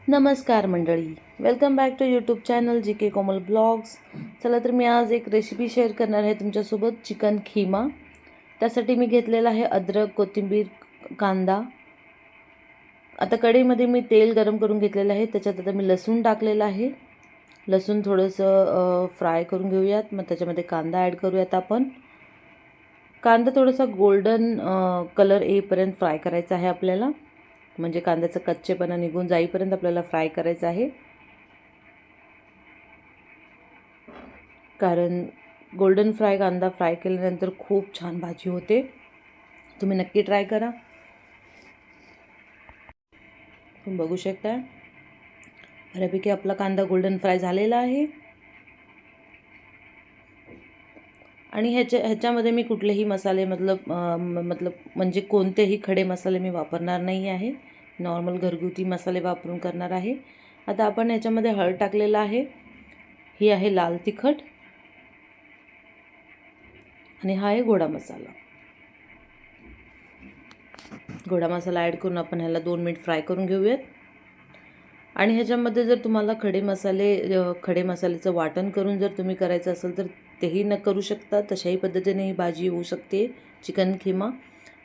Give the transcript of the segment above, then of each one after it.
नमस्कार मंडळी, welcome back to YouTube channel G K Komal vlogs. चला तर मी आज एक रेसिपी शेअर करणार आहे तुमच्यासोबत, चिकन खिमा. त्यासाठी मी घेतलेला आहे अद्रक, कोथिंबीर, कांदा. आता कढईमध्ये मी तेल गरम करून घेतलेलं आहे. त्याच्यात आता मी लसूण टाकलेला आहे. लसूण थोडंसं फ्राय करून घेऊयात. मग त्याच्यामध्ये कांदा ॲड करूयात आपण. कांदा थोडासा गोल्डन कलर येईपर्यंत फ्राय करायचा आहे आपल्याला. म्हणजे कांद्याचा कच्चेपणा निघून जाईपर्यंत आपल्याला फ्राय करायचं आहे. कारण गोल्डन कांदा फ्राय केल्यानंतर खूप छान भाजी होते. तुम्ही नक्की ट्राय करा. तुम्ही बघू शकता बऱ्यापैकी आपला कांदा गोल्डन फ्राय झालेला आहे. आणि ह्याच्यामध्ये मी कुठलेही मसाले म्हणजे कोणतेही खडे मसाले मी वापरणार नाही आहे. नॉर्मल घरगुती मसाले वापरून करणार आहे. आता आपण ह्याच्यामध्ये हळद टाकलेला आहे. ही आहे लाल तिखट आणि हा आहे गोडा मसाला. गोडा मसाला ॲड करून आपण ह्याला 2 मिनिट फ्राय करून घेऊयात. आणि ह्याच्यामध्ये जर तुम्हाला खडे मसाल्याचं वाटण करून जर तुम्ही करायचं असेल तर तेही न करू शकता. तशाही पद्धतीने ही भाजी होऊ शकते, चिकन खिमा.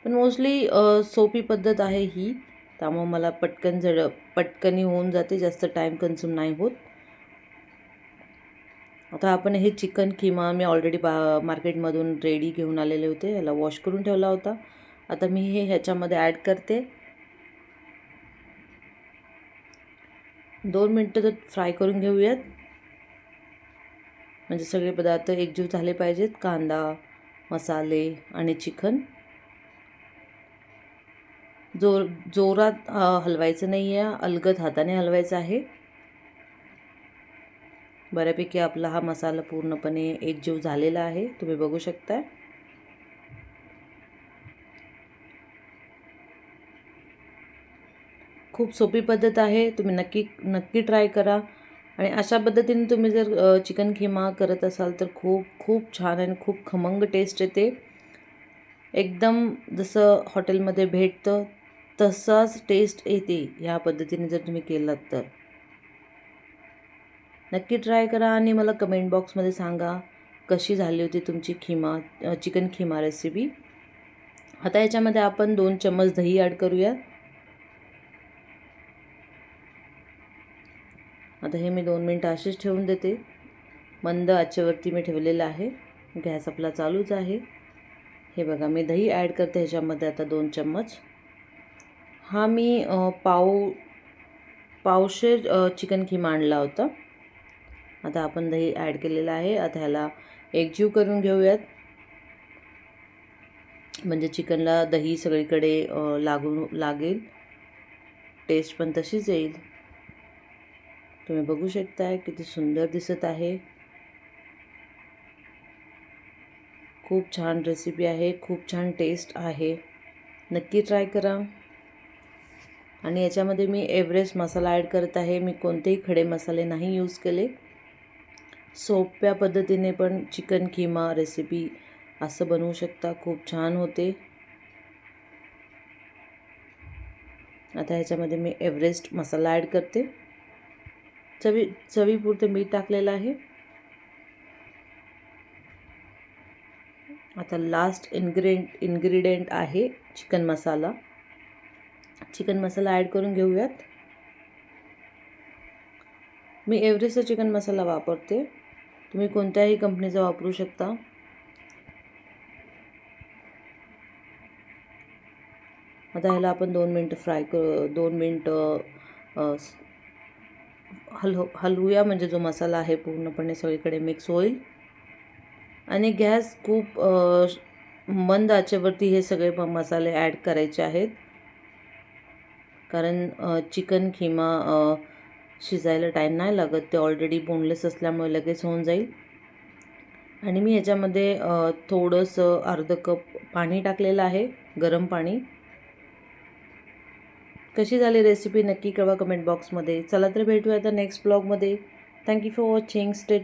पण मोस्टली सोपी पद्धत आहे ही. त्यामुळे मला पटकनी होऊन जाते, जास्त टाईम कन्झ्युम नाही होत. आता आपण हे चिकन खिमा मी ऑलरेडी मार्केटमधून रेडी घेऊन आलेले होते. ह्याला वॉश करून ठेवला होता. आता मी ह्याच्यामध्ये ॲड करते. 2 मिनटं तर फ्राय करून घेऊयात. म्हणजे सगळे पदार्थ एकजीव झाले पाहिजेत. कांदा, मसाले आणि चिकन. जोरात हलवायचं नाही आहे, अलगद हाताने हलवायचं आहे. बऱ्यापैकी आपला हा मसाला पूर्णपणे एकजीव झालेला आहे, तुम्ही बघू शकता. खूप सोपी पद्धत आहे, तुम्ही नक्की ट्राय करा. आणि अशा पद्धतीने तुम्ही जर चिकन खिमा करत असाल तर खूप छान आणि खूप खमंग टेस्ट येते. एकदम जसं हॉटेलमध्ये भेटतं तसाच टेस्ट येते ह्या पद्धतीने जर तुम्ही केलात तर. नक्की ट्राय करा आणि मला कमेंट बॉक्समध्ये सांगा कशी झाली होती तुमची चिकन खिमा रेसिपी. आता याच्यामध्ये आपण 2 चम्मच दही ॲड करूया. आता हे मी 2 मिनटं असेच ठेवून देते. मंद आचेवरती मी ठेवलेलं आहे. गॅस आपला चालूच आहे. हे बघा, मी दही ॲड करते ह्याच्यामध्ये आता 2 चम्मच. हा मी पावशेर चिकन खिमा आणला होता. आता आपण दही ॲड केलेलं आहे. आता ह्याला एकजीव करून घेऊयात. म्हणजे चिकनला दही सगळीकडे लागेल. टेस्ट पण तशीच येईल. तुम्ही बघू शकताय किती सुंदर दिसत आहे. खूप छान रेसिपी आहे, खूप छान टेस्ट आहे. नक्की ट्राय करा. आणि याच्यामध्ये मी एव्हरेस्ट मसाला ॲड करत आहे. मी कोणतेही खडे मसाले नाही यूज केले. सोप्या पद्धतीने पण चिकन खिमा रेसिपी असं बनवू शकता, खूप छान होते. आता ह्याच्यामध्ये मी एव्हरेस्ट मसाला ॲड करते. चवीपुरते मीठ टाकलेलं आहे. आता लास्ट इन्ग्रेडियंट आहे चिकन मसाला. चिकन मसाला ॲड करून घेऊयात. मी एव्हरेस्टचा चिकन मसाला वापरते, तुम्ही कोणत्याही कंपनीचा वापरू शकता. आता ह्याला आपण 2 मिनटं 2 मिनटं हलवूया, म्हणजे जो मसाला आहे पूर्णपणे सगळीकडे मिक्स होईल. आणि गॅस खूप मंद आचेवरती हे सगळे मसाले ॲड करायचे आहेत. कारण चिकन खिमा शिजायला टाईम नाही लागत, ते ऑलरेडी बोनलेस असल्यामुळे लगेच होऊन जाईल. आणि मी ह्याच्यामध्ये थोडंसं अर्धा कप पाणी टाकलेलं आहे, गरम पाणी. कशी झाली रेसिपी नक्की कळवा कमेंट बॉक्समध्ये. चला तर भेटूया आता नेक्स्ट ब्लॉगमध्ये. Thank you for watching. स्टे